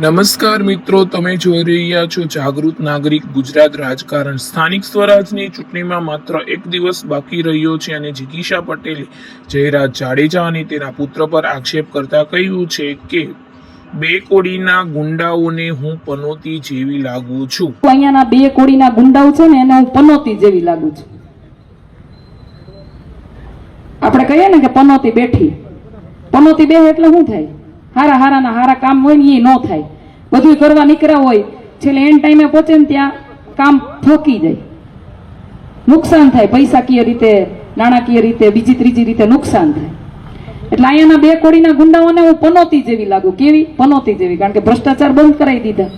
નમસ્કાર મિત્રો, તમે જોઈ રહ્યા છો જાગૃત નાગરિક ગુજરાત રાજકારણ। સ્થાનિક સ્વરાજની ચૂંટણીમાં માત્ર એક દિવસ બાકી રહ્યો છે અને જિગીશા પટેલે જયરાજ જાડેજા અને તેના પુત્ર પર આક્ષેપ કરતા કહ્યું છે કે બે કોડીના ગુંડાઓને હું પનોતી જેવી લાગુ છું। અહીંયાના બે કોડીના ગુંડાઓ છે ને એને હું પનોતી જેવી લાગુ છું। આપણે કહીએ ને કે પનોતી બેઠી, પનોતી બે એટલે શું થાય? હારા હારાના હારા કામ હોય ને એ ન થાય, બધું કરવા નીકળ્યા હોય, છેલ્લે એન્ડ ટાઈમે પહોંચે ને ત્યાં કામ ઠોકી જાય, નુકસાન થાય, પૈસાકીય રીતે, નાણાકીય રીતે, બીજી ત્રીજી રીતે નુકસાન થાય। એટલે અહીંયાના બે કોડીના ગુંડાઓને હું પનોતી જેવી લાગુ। કેવી? પનોતી જેવી, કારણ કે ભ્રષ્ટાચાર બંધ કરાવી દીધા।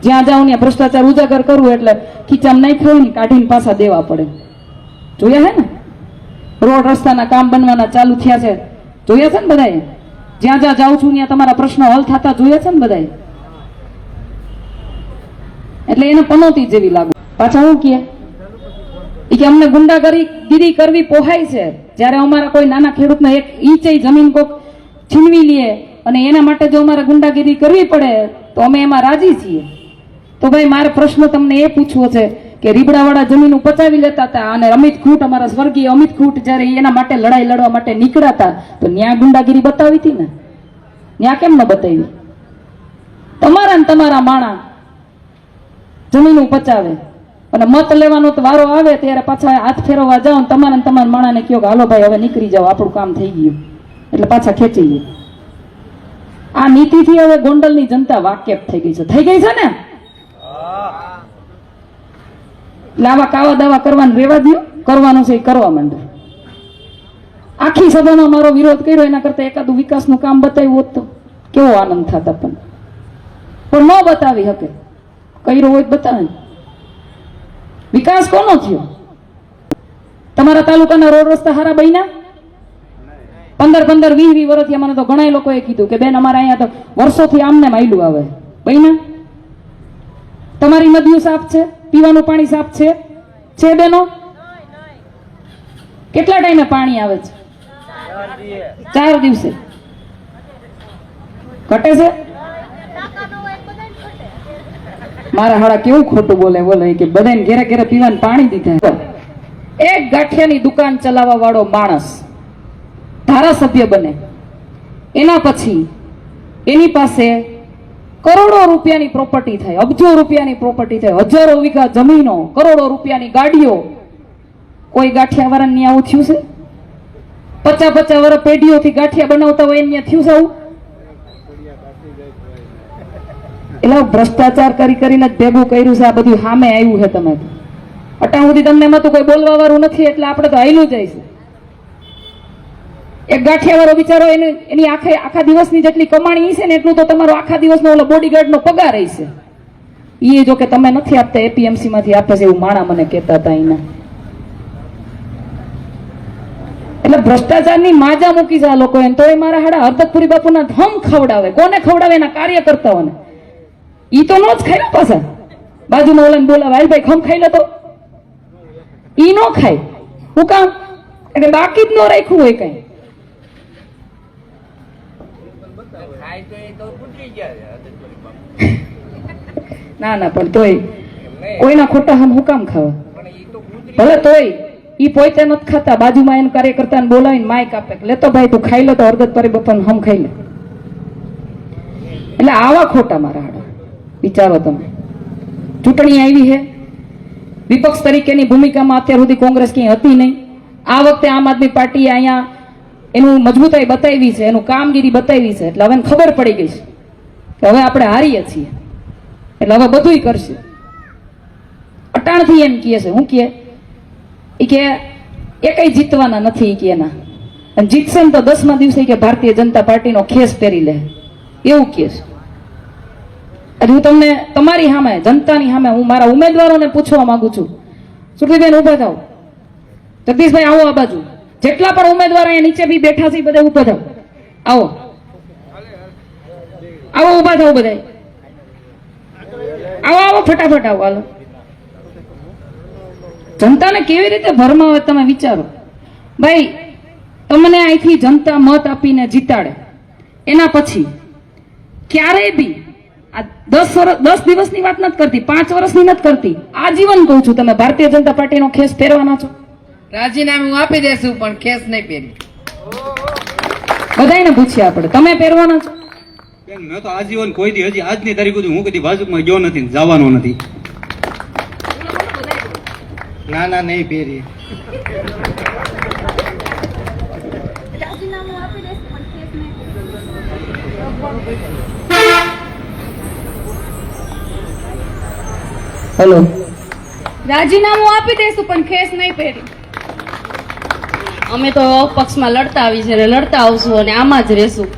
જ્યાં જાઉં ત્યાં ભ્રષ્ટાચાર ઉજાગર કરવું એટલે ખીચામાં નાખ્યો હોય ને કાઢીને પાછા દેવા પડે। જોયા હે ને, રોડ રસ્તાના કામ બનવાના ચાલુ થયા છે, જોયા છે ને બધાએ? જ્યાં જ્યાં જાઉં છું ત્યાં તમારા પ્રશ્નો હલ થતા જોયા છે ને બધાએ? એટલે એને પનોતી જેવી લાગુ। પાછા હું કે અમને ગુંડાગીરી કરવી પોહાય છે, જ્યારે અમારા કોઈ નાના ખેડૂતને એક ઈંચ જમીન કોક છીનવી લે અને એના માટે જો અમારે ગુંડાગીરી કરવી પડે તો અમે એમાં રાજી છીએ। તો ભાઈ મારે પ્રશ્ન તમને એ પૂછવો છે કે રીબડાવાળા જમીન પચાવી લેતા હતા અને અમિત ખૂટ, અમારા સ્વર્ગીય અમિત ખૂટ જ્યારે એના માટે લડાઈ લડવા માટે નીકળ્યા તો ન્યા ગુંડાગીરી બતાવી હતી ને? ન્યા કેમ ન બતાવી? તમારા ને તમારા માણા જમીન પચાવે અને મત લેવાનો તો વારો આવે ત્યારે પાછા હાથ ફેરવવા જાઓ ને તમારા માણાને કહો કે હાલો ભાઈ હવે નીકળી જાઓ, આપણું કામ થઈ ગયું, એટલે પાછા ખેંચી લે। આ નીતિથી હવે ગોંડલની જનતા વાકેફ થઈ ગઈ છે, થઈ ગઈ છે ને? લાવા કાવા દાવા કરવાનું રેવા દો, કરવાનું છે એ કરવા માંડો। આખી સભામાં મારો વિરોધ કર્યો, એના કરતા એકાદું વિકાસનું કામ બતાવ્યું હોત તો કેવો આનંદ થતા, પણ ન બતાવી શકે। કર્યો હોય બતાવે। વિકાસ કોનો થયો? તમારા તાલુકાના રોડ રસ્તા હારા બન્યા? 15-15, 20-20 વર્ષથી મને તો ઘણા લોકોએ કીધું કે બેન અમારે અહીંયા તો વર્ષોથી આમને માયલું આવે, બન્યા? તમારી નદીઓ સાફ છે? પીવાનું પાણી સાફ છે? છે બેનો? કેટલા ટાઈમે પાણી આવે છે? 4 દિવસે ઘટે છે? મારા હાડા કેવું ખોટું બોલે કે બધાને ઘેરે ઘેરે પીવાનું પાણી દીધા। એક ગાંઠિયાની દુકાન ચલાવવા વાળો માણસ ધારાસભ્ય બને, એના પછી એની પાસે કરોડો રૂપિયાની પ્રોપર્ટી થાય, અબજો રૂપિયાની પ્રોપર્ટી થાય, હજારો વીઘા જમીનો, કરોડો રૂપિયાની ગાડીઓ। કોઈ ગાંઠિયા વાળાને આવું થયું છે? 50-50 વર્ષ પેઢીઓથી ગાંઠિયા બનાવતા હોય એને થયું છે આવું? એટલે ભ્રષ્ટાચાર કરીને ભેગું કર્યું છે, આ બધું સામે આવ્યું છે। તમે અટાણ સુધી તમને એમાં તો કોઈ બોલવા વાળું નથી, એટલે આપણે તો હાલ્યું જાય છે। એક ગાંઠિયા વાળો બિચારો એની આખા દિવસની જેટલી કમાણી છે ને એટલું તો તમારો આખા દિવસનો ઓલો બોડીગાર્ડનો પગાર હશે। એ જો કે તમે નથી આપતા, એપીએમસી માંથી આપે છે એવું માણા મને કહેતા હતા એના। એટલે ભ્રષ્ટાચારની માજા મૂકી છે આ લોકોએ, તો એ મારા હાડા હરદતપુરી બાપુના ધમ ખવડાવે। કોને ખવડાવે? એના કાર્યકર્તાઓને। ઈ તો નો જ ખાય પાછા, બાજુમાં ઓલાને બોલાવે, હાલ ભાઈ ખમ ખાઈ લે, તો ઈ નો ખાય। હું કામ? એટલે બાકી જ ન રાખ્યું હોય કઈ। ના પણ તોય કોઈના ખોટા હમ હું કામ ખાવા? ભલે તોય ઈ પોતે નથી ખાતા, બાજુમાં એના કાર્યકર્તાને બોલાવીને માઇક આપે, લેતો ભાઈ તું ખાઈ લે, તો હરદતપુરી બાપાને હમ ખાઈ લે। એટલે આવા ખોટા મારા હાડા વિચારો તમે। ચૂંટણી આવી છે, વિપક્ષ તરીકેની ભૂમિકામાં અત્યાર સુધી કોંગ્રેસ ક્યાંય હતી નહીં। આ વખતે આમ આદમી પાર્ટીએ અહીંયા એનું મજબૂતાઈ બતાવી છે, એનું કામગીરી બતાવી છે, એટલે હવે ખબર પડી ગઈ છે કે હવે આપણે હારીએ છીએ, એટલે હવે બધુંય કરશે। અટાણથી એમ કહે છે, હું કહે એ કે એ કઈ જીતવાના નથી કે એના, અને જીતશે ને તો 10મા દિવસે કે ભારતીય જનતા પાર્ટીનો ખેસ પહેરી લે, એવું કહે છે। હું તમને તમારી સામે, જનતાની સામે, હું મારા ઉમેદવારોને પૂછવા માંગુ છું, સુરભીબેન ઉભા થાવ, જગદીશભાઈ આવો આ બાજુ, જેટલા પણ ઉમેદવાર અહીંયા નીચે બી બેઠા છે બધા ઉભા થાવ, આવો આવો, ઉભા થાવ બધા, આવો આવો ફટાફટ આવો, હાલો। જનતાને કેવી રીતે ભરમાવે તમે વિચારો ભાઈ। તમને અહીંથી જનતા મત આપીને જીતાડે, એના પછી ક્યારેય બી આ 10 દિવસની વાત નથી કરતી, 5 વર્ષની નથી કરતી, આજીવન કહું છું. તમે ભારતીય જનતા પાર્ટીનો ખેસ પહેરવાના છો? રાજીનામું આપી દેશું પણ કેસ નહીં પહેરી. બધાને પૂછ્યા આપણે, તમે પહેરવાના છો? બેન, મેં તો આજીવન કોઈ દી હજી આજની તારીખ સુધી હું કદી ભાજપમાં ગયો નથી ને જવાનો નથી. ના ના નહીં પહેરી. રાજીનામું આપી દેશું પણ કેસ નહીં. હેલો, રાજીનામું આપી દેશું પણ કેસ નહીં પહેરી. અમે તો પક્ષમાં લડતા આવી છે અને લડતા આવશું અને આમાં જ રહેશું.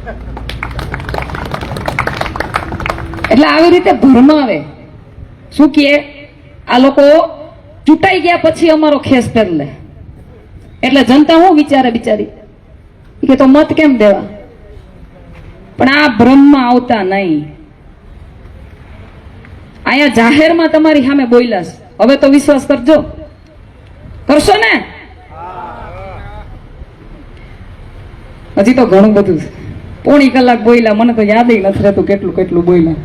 એટલે આવી રીતે ભરમાવે. શું કહે આ લોકો? ચૂંટાઈ ગયા પછી અમારો ખેસ પહેર લે. એટલે જનતા શું વિચારે બિચારી કે તો મત કેમ દેવા? પણ આ ભ્રમમાં આવતા નહીં. અહીંયા જાહેરમાં તમારી સામે બોલ્યા છે, હવે તો વિશ્વાસ કરજો. કરશો ને? હજી તો ઘણું બધું છે. પોણી કલાક બોલ્યા, મને તો યાદ નથી રહેતું કેટલું કેટલું બોલ્યા.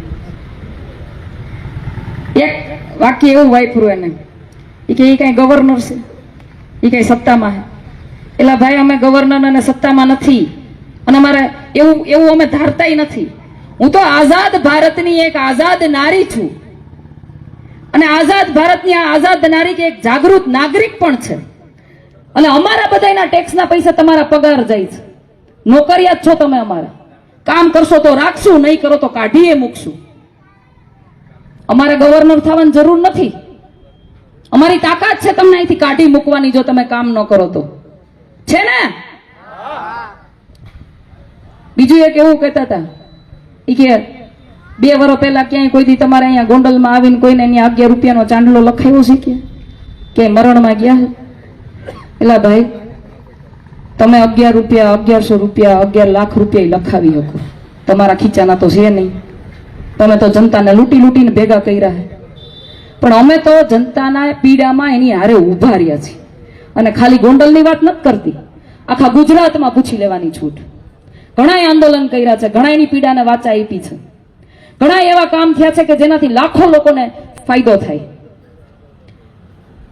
એક વાક્ય એવું વાપર્યું એને, એ કે એ કઈ ગવર્નર છે, એ કઈ સત્તામાં છે. એટલે ભાઈ અમે ગવર્નર અને સત્તામાં નથી, અને અમારે એવું અમે ધારતાય નથી. હું તો આઝાદ ભારતની એક આઝાદ નારી છું, અને આઝાદ ભારતની આ આઝાદ નારી કે એક જાગૃત નાગરિક પણ છે. અને અમારા બધાના ટેક્સના પૈસા તમારા પગાર જાય છે. નોકરિયાત છો તમે અમારા. કામ કરશો તો રાખશું, નહીં કરો તો કાઢીએ મૂકશું. અમારે ગવર્નર થવાની જરૂર નથી. અમારી તાકાત છે તમને અહીંથી કાઢી મૂકવાની જો તમે કામ ન કરો તો. છે ને? બીજું એક એવું કહેતા હતા, ઈ કે 2 વર્ષ પહેલા ક્યાંય કોઈ દી તમારે અહીંયા ગોંડલમાં આવીને કોઈને એની 11 રૂપિયાનો ચાંદલો લખાયો છે કે મરણમાં ગયા છે? એલા ભાઈ, તમે 11 રૂપિયા, 1100 રૂપિયા, 11 લાખ રૂપિયા લખાવી શકો, તમારા ખીચાના તો છે નહીં. તમે તો જનતાને લૂંટી લૂંટીને ભેગા કર્યા છે. પણ અમે તો જનતાના પીડામાં એની હારે ઉભા રહ્યા છીએ. અને ખાલી ગોંડલની વાત નથી કરતી, આખા ગુજરાતમાં પૂછી લેવાની છૂટ. ઘણાય આંદોલન કર્યા છે, ઘણા એની પીડાને વાચા આપી છે, ઘણા એવા કામ થયા છે કે જેનાથી લાખો લોકોને ફાયદો થાય.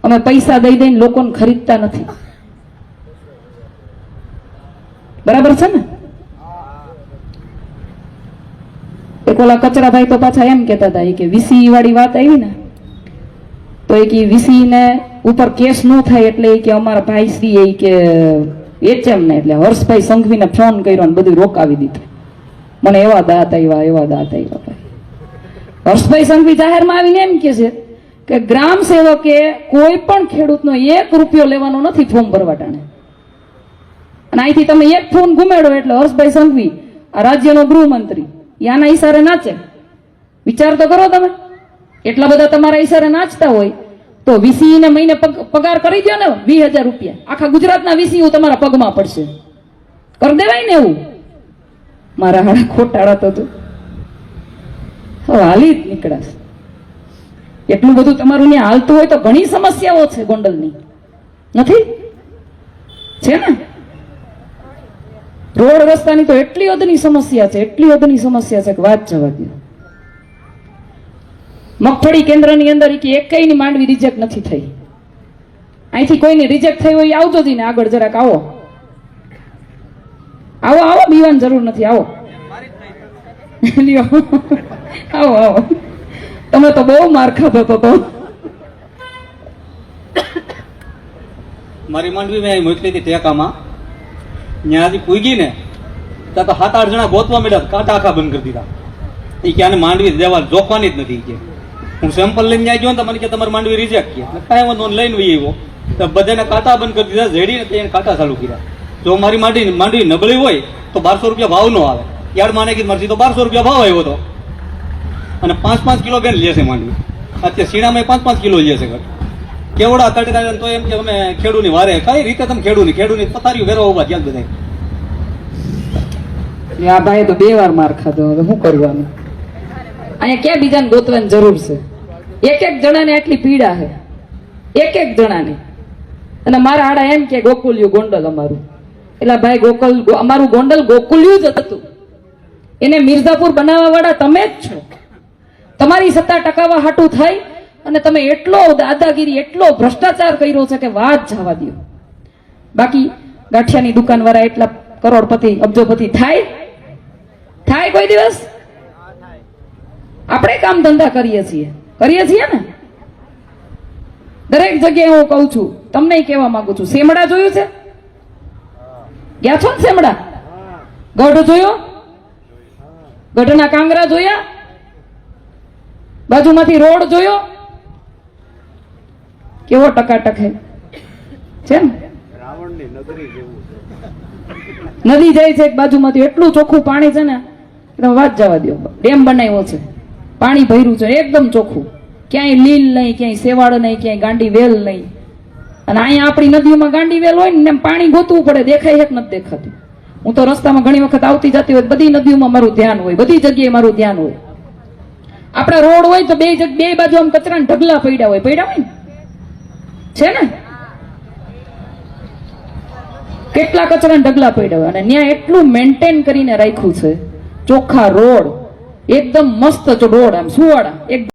અમે પૈસા દઈ દઈને લોકોને ખરીદતા નથી. બરાબર છે ને? એક ઓલા કચરાભાઈ તો પાછા એમ કહેતા હતા કે વીસી વાળી વાત આવી ને, તો એ કે વીસી ને ઉપર કેસ ન થાય એટલે કે અમારા ભાઈ શ્રી એ કે એચએમ ને એટલે હર્ષભાઈ સંઘવીને ફોન કર્યો ને બધું રોકાવી દીધું. મને એવા દાંત આવ્યા. હર્ષભાઈ સંઘવી જાહેરમાં આવીને એમ કે છે કે ગ્રામ સેવકે કોઈ પણ ખેડૂતનો 1 રૂપિયો લેવાનો નથી ફોર્મ ભરવા ટાણે. અને અહીંથી તમે એક ફોન ગુમેડો એટલે હર્ષભાઈ સંઘવી આ રાજ્યનો ગૃહમંત્રી યાના ઈશારે નાચે. વિચાર તો કરો તમે, એટલા બધા તમારા ઈશારે નાચતા હોય તો વીસી ને મહિને પગાર કરી દો ને 20,000 રૂપિયા. આખા ગુજરાતના વીસી તમારા પગમાં પડશે. કરી દેવાય ને એવું? મારા હાડા ખોટાડા તો હવે હાલી જ નીકળાશે. એટલું બધું તમારું ત્યાં હાલતું હોય તો ઘણી સમસ્યાઓ છે ગોંડલની, નથી? છે ને? રોડ રસ્તાની તો એટલી હદની સમસ્યા છે કે વાત જવા દો. મગફળી કેન્દ્રની અંદર એકની માંડવી રિજેક્ટ નથી થઈ. અહીંથી કોઈની રિજેક્ટ થઈ હોય આવજો જ ને આગળ જરાક આવો બીવાની જરૂર નથી. આવો આવો તમે તો બહુ માર ખાધો તો. મારી માંડવી મેં મોકલી હતી ટેકામાં, ત્યાંથી પૂગી ને ત્યાં તો 7-8 જણા ગોતવા મળ્યા, કાંટા આખા બંધ કરી દીધા. એ કે આને માંડવી દેવા જોખવાની જ નથી કે. હું સેમ્પલ લઈને ત્યાં ગયો ને તો મને કે તમારી માંડવી રિજેક્ટ કે. કાંઈ વાંધો લઈને વહી આવ્યો તો બધાને કાંટા બંધ કરી દીધા, ઝેડીને તેને કાંટા ચાલુ કર્યા. જો મારી માંડવી નબળી હોય તો 1200 રૂપિયા ભાવ નો આવે. યાર્ડમાં નાખી મરસી તો 1200 રૂપિયા ભાવ આવ્યો હતો. અને 5-5 કિલો બેન લેશે માંડવી. અત્યારે શીણામાં 5-5 કિલો લેશે. કેવડા તડકા તો એમ કે અમે ખેડૂની વારે કઈ રીતે તમે ખેડૂની પથારીઓ વેરવા ઉભા ત્યાં બધા. આ ભાઈ તો 2 વાર માર ખાધો, શું કરવાનું? અહીંયા ક્યાં બીજાને ગોતવાની જરૂર છે? એક જણાને આટલી પીડા છે, એક જણાને. અને મારા હાડા એમ કે ગોકુલ્યું ગોંડલ અમારું. એટલે ભાઈ અમારું ગોંડલ ગોકુલ્યું જ હતું. એને મિર્ઝાપુર બનાવવા વાળા તમે જ છો. તમારી સત્તા ટકાવવા હાટું થઈ અને તમે એટલો દાદાગીરી એટલો ભ્રષ્ટાચાર કર્યો છે કે વાત જવા દો. બાકી ગાંઠિયાની દુકાન વાળા એટલા કરોડપતિ અબજોપતિ થાય કોઈ દિવસ? આપણે કામ ધંધા કરીએ છીએ ને. દરેક જગ્યાએ હું કહું છું, તમને કહેવા માંગુ છું, સેમડા જોયું છે? ગયા છો ને સેમડા? ગઢ જોયો? ગઢના કાંગરા જોયા? બાજુમાંથી રોડ જોયો? કેવો ટકાટક છે ને? નદી જાય છે એક બાજુમાંથી, એટલું ચોખ્ખું પાણી છે ને, તમે વાત જવા દો. ડેમ બનાવ્યો છે, પાણી ભર્યું છે એકદમ ચોખ્ખું, ક્યાંય લીલ નહીં, ક્યાંય સેવાળ નહીં, ક્યાંય ગાંડી વેલ નહીં. અને અહીંયા આપણી નદીઓમાં ગાંડી વેલ હોય ને, એમ પાણી ગોતવું પડે, દેખાય છે કે નથી દેખાતું. હું તો રસ્તામાં ઘણી વખત આવતી જતી હોય, બધી નદીઓમાં મારું ધ્યાન હોય, બધી જગ્યાએ મારું ધ્યાન હોય. આપણા રોડ હોય તો બે બાજુ આમ કચરાના ઢગલા પડ્યા હોય ને, છે ને? કેટલા કચરાના ઢગલા પડ્યા હોય, અને ત્યાં એટલું મેન્ટેન કરીને રાખ્યું છે. ચોખ્ખા રોડ, એકદમ મસ્ત રોડ, આમ સુવાળા, એક